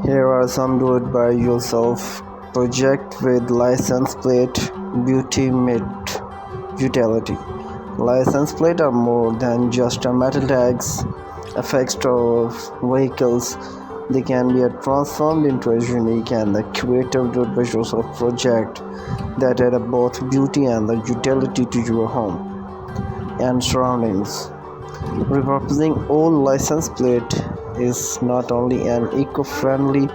Here are some do-it-by-yourself project with license plate beauty mid utility. License plate are more than just a metal tags affixed to vehicles. They can be transformed into a unique and a creative do-it-by-yourself project that add both beauty and the utility to your home and surroundings. Repurposing old license plate is not only an eco-friendly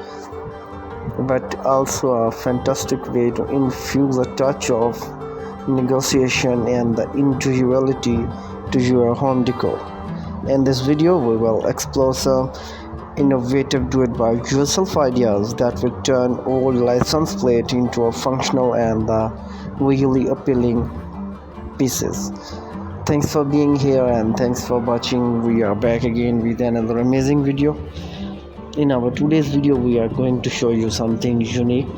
but also a fantastic way to infuse a touch of negotiation and the individuality to your home decor. In this video, we will explore some innovative do-it-by-yourself ideas that will turn old license plate into a functional and visually appealing pieces. Thanks for being here and thanks for watching. We are back again with another amazing video. In our today's video, we are going to show you something unique.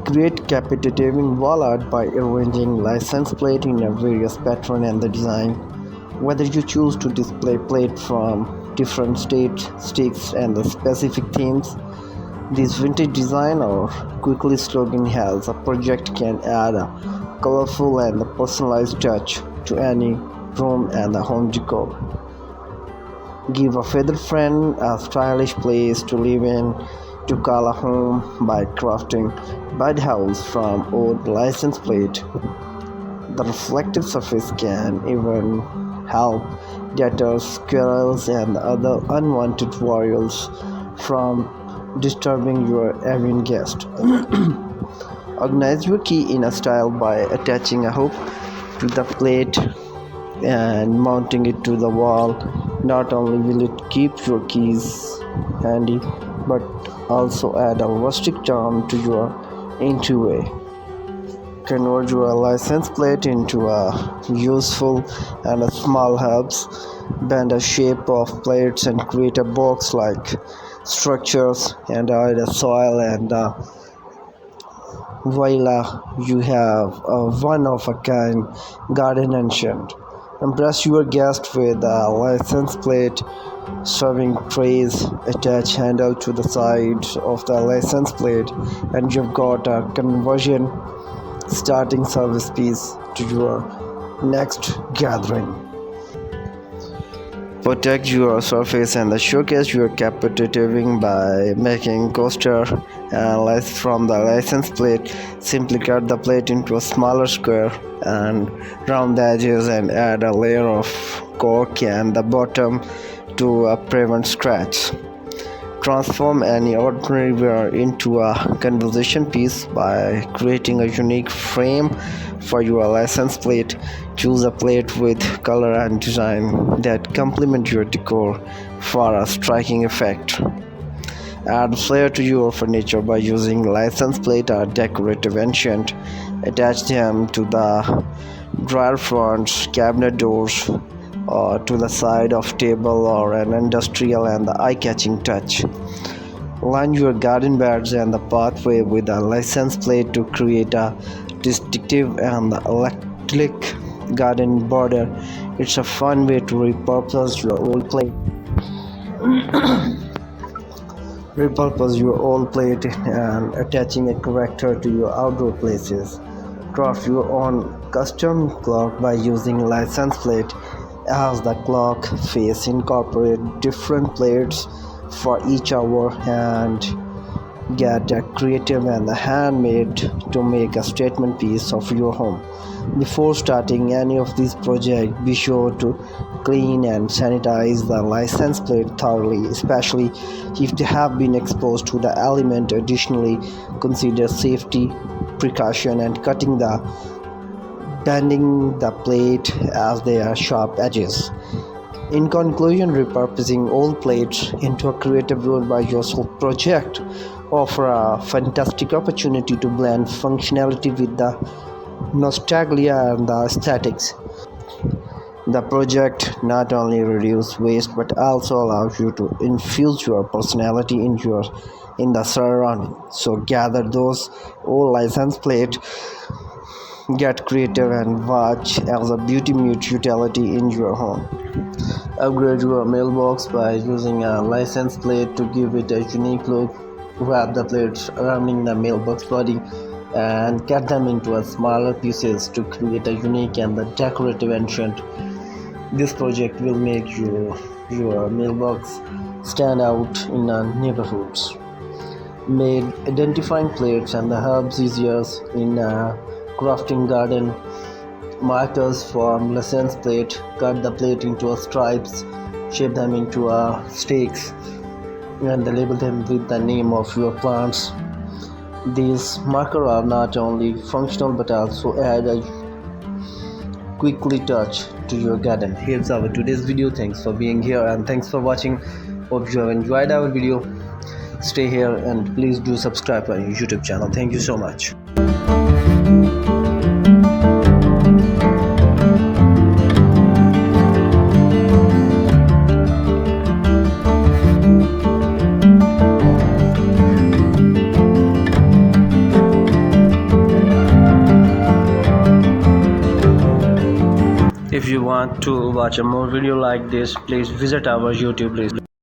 Create captivating wall art by arranging license plate in a various pattern and the design. Whether you choose to display plate from different states and the specific themes, this vintage design or quickly slogan has a project can add a colorful and personalized touch to any room and the home decor. Give a feather friend a stylish place to live in, to call a home by crafting birdhouse from old license plate. The reflective surface can even help deter squirrels and other unwanted warriors from disturbing your avian guest. Organize your key in a style by attaching a hook to the plate and mounting it to the wall. Not only will it keep your keys handy, but also add a rustic charm to your entryway. Convert your license plate into a useful and a small hubs. Bend a shape of plates and create a box-like structures and add a soil and voila, you have a one-of-a-kind garden enchant. Impress your guest with a license plate, serving trays, attach handle to the side of the license plate, and you've got a conversion starting service piece to your next gathering. Protect your surface and showcase your captivating by making coaster and less from the license plate. Simply cut the plate into a smaller square and round the edges and add a layer of cork and the bottom to prevent scratch. Transform any ordinary ware into a conversation piece by creating a unique frame for your license plate. Choose a plate with color and design that complement your decor for a striking effect. Add flair to your furniture by using license plate or decorative enchant. Attach them to the drawer fronts, cabinet doors, or to the side of table or an industrial and eye-catching touch. Line your garden beds and the pathway with a license plate to create a distinctive and electric garden border. It's a fun way to repurpose your old plate. Repurpose your old plate and attaching a character to your outdoor places. Craft your own custom clock by using license plate as the clock face. Incorporate different plates for each hour and get a creative and handmade to make a statement piece of your home. Before starting any of these projects, be sure to clean and sanitize the license plate thoroughly, especially if they have been exposed to the element. Additionally, consider safety precaution and bending the plate as they are sharp edges. In conclusion, repurposing old plates into a creative do-it-by-yourself project offer a fantastic opportunity to blend functionality with the nostalgia and the aesthetics. The project not only reduces waste but also allows you to infuse your personality in the surrounding. So gather those old license plate Get creative and watch as a beauty meets utility in your home. Upgrade your mailbox by using a license plate to give it a unique look. Wrap the plates surrounding the mailbox body and cut them into smaller pieces to create a unique and decorative entrance. This project will make your mailbox stand out in the neighborhoods. Made identifying plates and the herbs easier in a crafting garden. Markers from license plate. Cut the plate into stripes, shape them into stakes, and label them with the name of your plants. These markers are not only functional but also add a quickly touch to your garden. Here's our today's video. Thanks for being here and thanks for watching. Hope you have enjoyed our video. Stay here and please do subscribe to our YouTube channel. Thank you so much. If you want to watch a more video like this, please visit our YouTube. Please